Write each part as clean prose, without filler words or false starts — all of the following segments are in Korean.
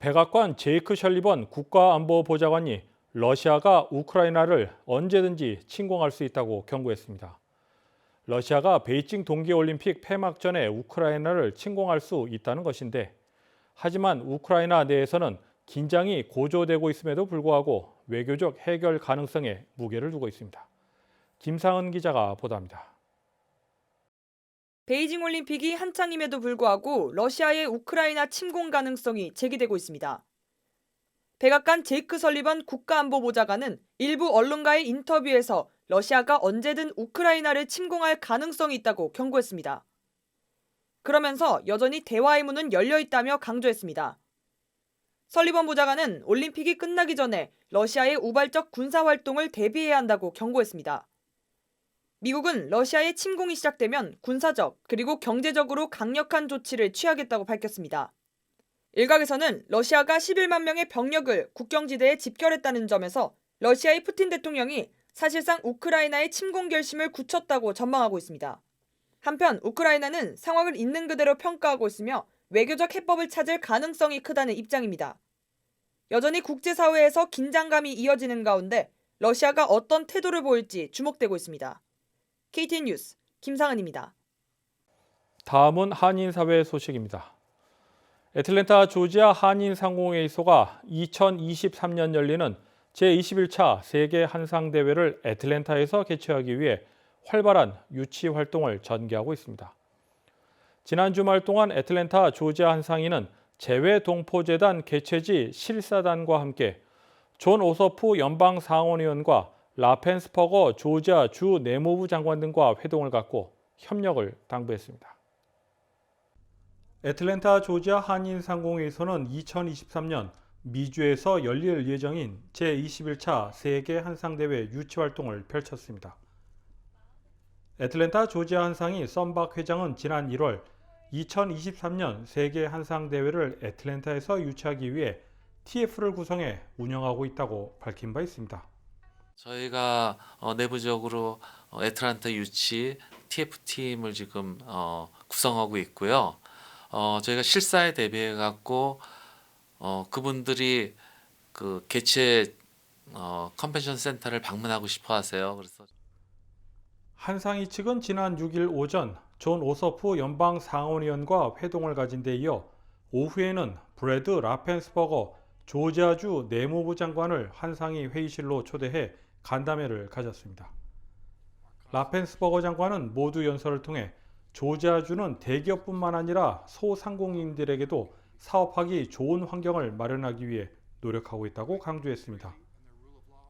백악관 제이크 셜리번 국가안보보좌관이 러시아가 우크라이나를 언제든지 침공할 수 있다고 경고했습니다. 러시아가 베이징 동계올림픽 폐막 전에 우크라이나를 침공할 수 있다는 것인데, 하지만 우크라이나 내에서는 긴장이 고조되고 있음에도 불구하고 외교적 해결 가능성에 무게를 두고 있습니다. 김상은 기자가 보도합니다. 베이징 올림픽이 한창임에도 불구하고 러시아의 우크라이나 침공 가능성이 제기되고 있습니다. 백악관 제이크 설리번 국가안보보좌관은 일부 언론과의 인터뷰에서 러시아가 언제든 우크라이나를 침공할 가능성이 있다고 경고했습니다. 그러면서 여전히 대화의 문은 열려 있다며 강조했습니다. 설리번 보좌관은 올림픽이 끝나기 전에 러시아의 우발적 군사활동을 대비해야 한다고 경고했습니다. 미국은 러시아의 침공이 시작되면 군사적 그리고 경제적으로 강력한 조치를 취하겠다고 밝혔습니다. 일각에서는 러시아가 11만 명의 병력을 국경지대에 집결했다는 점에서 러시아의 푸틴 대통령이 사실상 우크라이나의 침공 결심을 굳혔다고 전망하고 있습니다. 한편 우크라이나는 상황을 있는 그대로 평가하고 있으며 외교적 해법을 찾을 가능성이 크다는 입장입니다. 여전히 국제사회에서 긴장감이 이어지는 가운데 러시아가 어떤 태도를 보일지 주목되고 있습니다. KTN 뉴스 김상은입니다. 다음은 한인사회 소식입니다. 애틀랜타 조지아 한인상공회의소가 2023년 열리는 제21차 세계 한상대회를 애틀랜타에서 개최하기 위해 활발한 유치 활동을 전개하고 있습니다. 지난 주말 동안 애틀랜타 조지아 한상인은 재외동포재단 개최지 실사단과 함께 존 오서프 연방상원의원과 라펜스퍼거 조지아 주 내무부 장관 등과 회동을 갖고 협력을 당부했습니다. 애틀랜타 조지아 한인상공회의소는 2023년 미주에서 열릴 예정인 제21차 세계 한상대회 유치활동을 펼쳤습니다. 애틀랜타 조지아 한상이 썸박 회장은 지난 1월 2023년 세계 한상대회를 애틀랜타에서 유치하기 위해 TF를 구성해 운영하고 있다고 밝힌 바 있습니다. 저희가 내부적으로 애틀랜타 유치 TF팀을 지금 구성하고 있고요. 저희가 실사에 대비해 갖고 그분들이 그 개최 컨벤션 센터를 방문하고 싶어 하세요. 그래서 한상희 측은 지난 6일 오전 존 오서프 연방 상원의원과 회동을 가진 데 이어 오후에는 브래드 라펜스버거 조지아주 내무부 장관을 한상희 회의실로 초대해 간담회를 가졌습니다. 라펜스버거 장관은 모두 연설을 통해 조지아주는 대기업뿐만 아니라 소상공인들에게도 사업하기 좋은 환경을 마련하기 위해 노력하고 있다고 강조했습니다.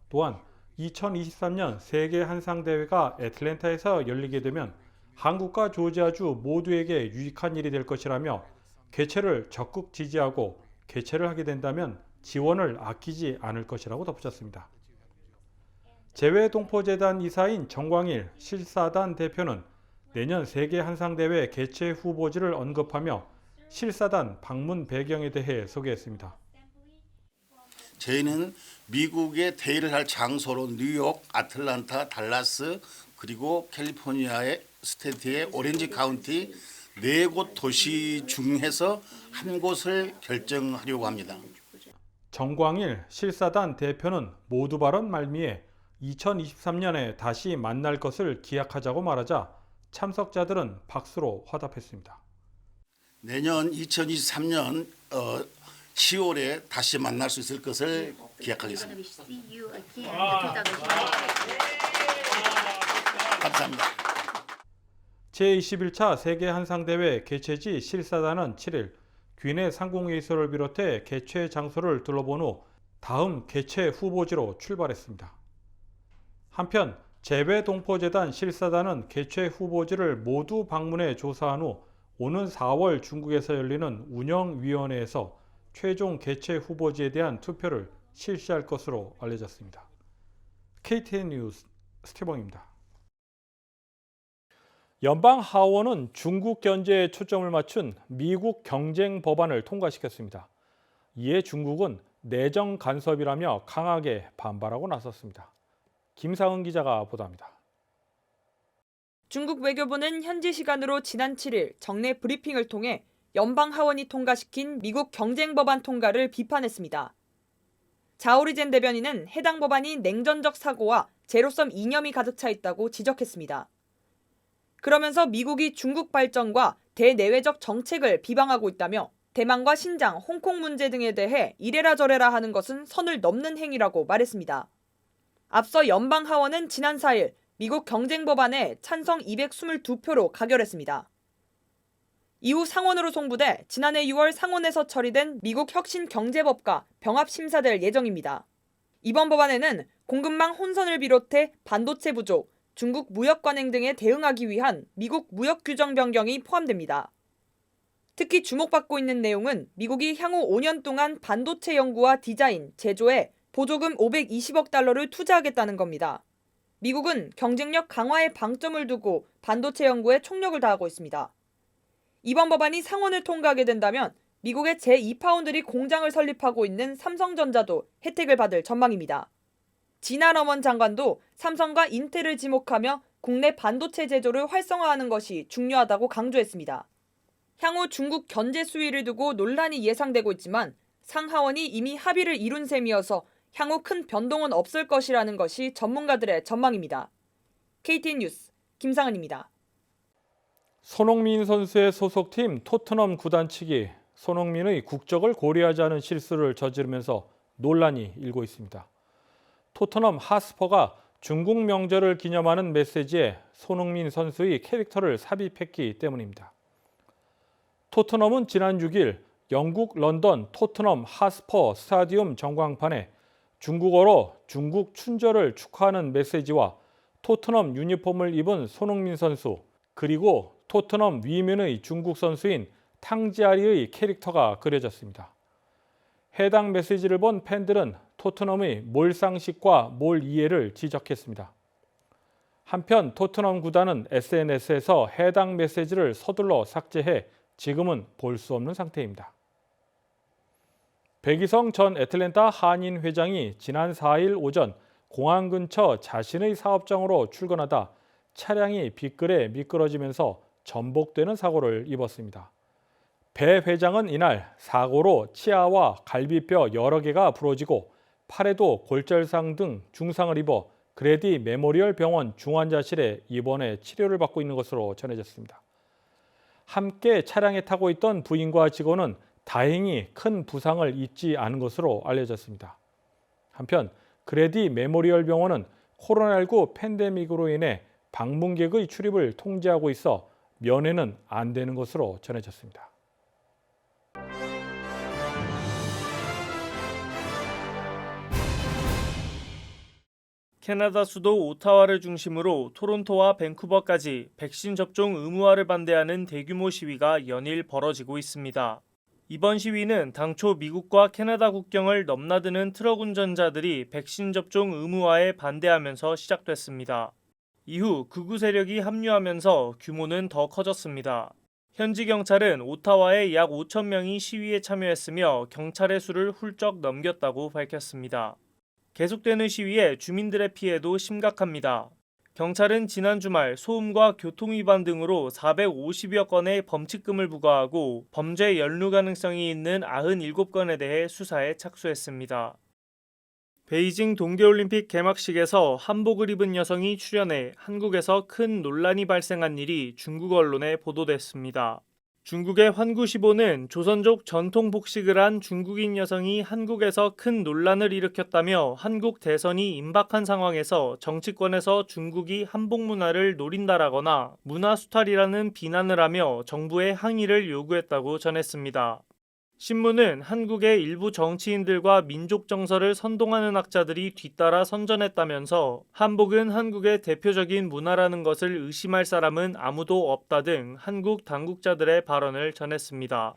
또한 2023년 세계 한상대회가 애틀랜타에서 열리게 되면 한국과 조지아주 모두에게 유익한 일이 될 것이라며 개최를 적극 지지하고 개최를 하게 된다면 지원을 아끼지 않을 것이라고 덧붙였습니다. 재외동포재단 이사인 정광일 실사단 대표는 내년 세계 한상대회 개최 후보지를 언급하며 실사단 방문 배경에 대해 소개했습니다. 저희는 미국의 대회를 할 장소로 뉴욕, 아틀란타, 달라스 그리고 캘리포니아의 스테이트의 오렌지 카운티 4곳 도시 중에서 한 곳을 결정하려고 합니다. 정광일 실사단 대표는 모두 발언 말미에 2023년에 다시 만날 것을 기약하자고 말하자 참석자들은 박수로 화답했습니다. 내년 2023년 10월에 다시 만날 수 있을 것을 기약하겠습니다. 감사합니다. 제21차 세계 한상대회 개최지 실사단은 7일 귀내 상공회의소를 비롯해 개최 장소를 둘러본 후 다음 개최 후보지로 출발했습니다. 한편 재외동포재단 실사단은 개최 후보지를 모두 방문해 조사한 후 오는 4월 중국에서 열리는 운영위원회에서 최종 개최 후보지에 대한 투표를 실시할 것으로 알려졌습니다. KTN 뉴스 스티븐입니다. 연방 하원은 중국 견제에 초점을 맞춘 미국 경쟁 법안을 통과시켰습니다. 이에 중국은 내정 간섭이라며 강하게 반발하고 나섰습니다. 김상은 기자가 보도합니다. 중국 외교부는 현지 시간으로 지난 7일 정례 브리핑을 통해 연방 하원이 통과시킨 미국 경쟁법안 통과를 비판했습니다. 자오리젠 대변인은 해당 법안이 냉전적 사고와 제로섬 이념이 가득 차 있다고 지적했습니다. 그러면서 미국이 중국 발전과 대내외적 정책을 비방하고 있다며 대만과 신장, 홍콩 문제 등에 대해 이래라 저래라 하는 것은 선을 넘는 행위라고 말했습니다. 앞서 연방 하원은 지난 4일 미국 경쟁법안에 찬성 222표로 가결했습니다. 이후 상원으로 송부돼 지난해 6월 상원에서 처리된 미국 혁신 경제법과 병합 심사될 예정입니다. 이번 법안에는 공급망 혼선을 비롯해 반도체 부족, 중국 무역 관행 등에 대응하기 위한 미국 무역 규정 변경이 포함됩니다. 특히 주목받고 있는 내용은 미국이 향후 5년 동안 반도체 연구와 디자인, 제조에 보조금 520억 달러를 투자하겠다는 겁니다. 미국은 경쟁력 강화에 방점을 두고 반도체 연구에 총력을 다하고 있습니다. 이번 법안이 상원을 통과하게 된다면 미국의 제2파운드리 공장을 설립하고 있는 삼성전자도 혜택을 받을 전망입니다. 진아 러먼 장관도 삼성과 인텔을 지목하며 국내 반도체 제조를 활성화하는 것이 중요하다고 강조했습니다. 향후 중국 견제 수위를 두고 논란이 예상되고 있지만 상하원이 이미 합의를 이룬 셈이어서 향후 큰 변동은 없을 것이라는 것이 전문가들의 전망입니다. KTN 뉴스 김상은입니다. 손흥민 선수의 소속팀 토트넘 구단 측이 손흥민의 국적을 고려하지 않은 실수를 저지르면서 논란이 일고 있습니다. 토트넘 하스퍼가 중국 명절을 기념하는 메시지에 손흥민 선수의 캐릭터를 삽입했기 때문입니다. 토트넘은 지난 6일 영국 런던 토트넘 하스퍼 스타디움 전광판에 중국어로 중국 춘절을 축하하는 메시지와 토트넘 유니폼을 입은 손흥민 선수 그리고 토트넘 위민의 중국 선수인 탕지아리의 캐릭터가 그려졌습니다. 해당 메시지를 본 팬들은 토트넘의 몰상식과 몰이해를 지적했습니다. 한편 토트넘 구단은 SNS에서 해당 메시지를 서둘러 삭제해 지금은 볼 수 없는 상태입니다. 백이성 전 애틀랜타 한인 회장이 지난 4일 오전 공항 근처 자신의 사업장으로 출근하다 차량이 빗글에 미끄러지면서 전복되는 사고를 입었습니다. 배 회장은 이날 사고로 치아와 갈비뼈 여러 개가 부러지고 팔에도 골절상 등 중상을 입어 그레디 메모리얼 병원 중환자실에 입원해 치료를 받고 있는 것으로 전해졌습니다. 함께 차량에 타고 있던 부인과 직원은 다행히 큰 부상을 입지 않은 것으로 알려졌습니다. 한편 그레디 메모리얼 병원은 코로나19 팬데믹으로 인해 방문객의 출입을 통제하고 있어 면회는 안 되는 것으로 전해졌습니다. 캐나다 수도 오타와를 중심으로 토론토와 밴쿠버까지 백신 접종 의무화를 반대하는 대규모 시위가 연일 벌어지고 있습니다. 이번 시위는 당초 미국과 캐나다 국경을 넘나드는 트럭 운전자들이 백신 접종 의무화에 반대하면서 시작됐습니다. 이후 극우 세력이 합류하면서 규모는 더 커졌습니다. 현지 경찰은 오타와에 약 5천 명이 시위에 참여했으며 경찰의 수를 훌쩍 넘겼다고 밝혔습니다. 계속되는 시위에 주민들의 피해도 심각합니다. 경찰은 지난 주말 소음과 교통위반 등으로 450여 건의 범칙금을 부과하고 범죄 연루 가능성이 있는 97건에 대해 수사에 착수했습니다. 베이징 동계올림픽 개막식에서 한복을 입은 여성이 출연해 한국에서 큰 논란이 발생한 일이 중국 언론에 보도됐습니다. 중국의 환구시보는 조선족 전통 복식을 한 중국인 여성이 한국에서 큰 논란을 일으켰다며 한국 대선이 임박한 상황에서 정치권에서 중국이 한복 문화를 노린다라거나 문화 수탈이라는 비난을 하며 정부에 항의를 요구했다고 전했습니다. 신문은 한국의 일부 정치인들과 민족 정서를 선동하는 학자들이 뒤따라 선전했다면서 한복은 한국의 대표적인 문화라는 것을 의심할 사람은 아무도 없다 등 한국 당국자들의 발언을 전했습니다.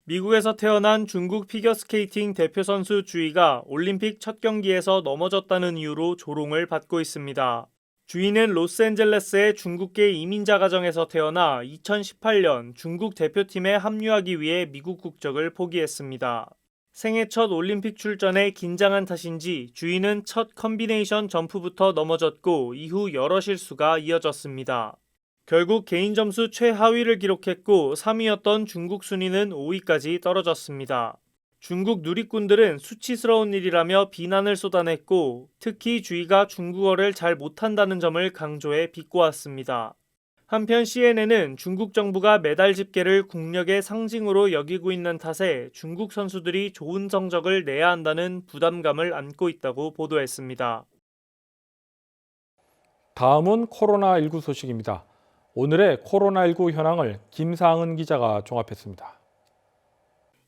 미국에서 태어난 중국 피겨스케이팅 대표 선수 주희가 올림픽 첫 경기에서 넘어졌다는 이유로 조롱을 받고 있습니다. 주희는 로스앤젤레스의 중국계 이민자 가정에서 태어나 2018년 중국 대표팀에 합류하기 위해 미국 국적을 포기했습니다. 생애 첫 올림픽 출전에 긴장한 탓인지 주희는 첫 컨비네이션 점프부터 넘어졌고 이후 여러 실수가 이어졌습니다. 결국 개인 점수 최하위를 기록했고 3위였던 중국 순위는 5위까지 떨어졌습니다. 중국 누리꾼들은 수치스러운 일이라며 비난을 쏟아냈고 특히 주위가 중국어를 잘 못한다는 점을 강조해 비꼬았습니다. 한편 CNN은 중국 정부가 메달 집계를 국력의 상징으로 여기고 있는 탓에 중국 선수들이 좋은 성적을 내야 한다는 부담감을 안고 있다고 보도했습니다. 다음은 코로나19 소식입니다. 오늘의 코로나19 현황을 김상은 기자가 종합했습니다.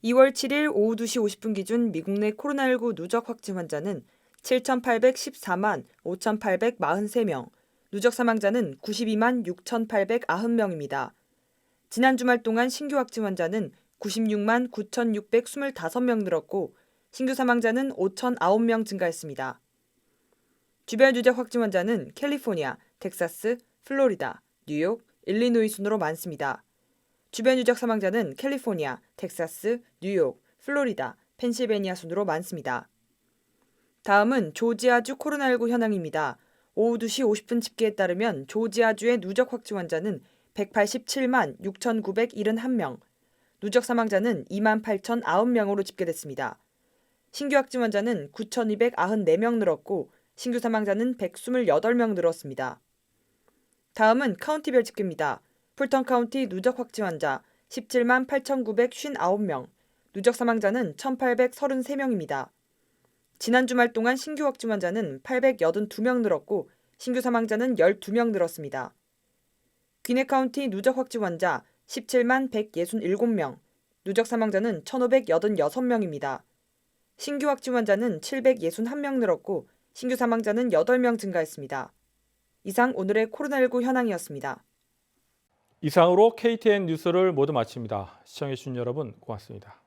2월 7일 오후 2시 50분 기준 미국 내 코로나19 누적 확진 환자는 7,814만 5,843명, 누적 사망자는 92만 6,890명입니다. 지난 주말 동안 신규 확진 환자는 96만 9,625명 늘었고 신규 사망자는 5,009명 증가했습니다. 주별 누적 확진 환자는 캘리포니아, 텍사스, 플로리다, 뉴욕, 일리노이 순으로 많습니다. 주변 누적 사망자는 캘리포니아, 텍사스, 뉴욕, 플로리다, 펜실베니아 순으로 많습니다. 다음은 조지아주 코로나19 현황입니다. 오후 2시 50분 집계에 따르면 조지아주의 누적 확진 환자는 187만 6,971명, 누적 사망자는 2만 8,009명으로 집계됐습니다. 신규 확진 환자는 9,294명 늘었고 신규 사망자는 128명 늘었습니다. 다음은 카운티별 집계입니다. 풀턴 카운티 누적 확진 환자 17만 8,959명, 누적 사망자는 1,833명입니다. 지난 주말 동안 신규 확진 환자는 882명 늘었고 신규 사망자는 12명 늘었습니다. 귀네 카운티 누적 확진 환자 17만 167명, 누적 사망자는 1,586명입니다. 신규 확진 환자는 761명 늘었고 신규 사망자는 8명 증가했습니다. 이상 오늘의 코로나19 현황이었습니다. 이상으로 KTN 뉴스를 모두 마칩니다. 시청해주신 여러분 고맙습니다.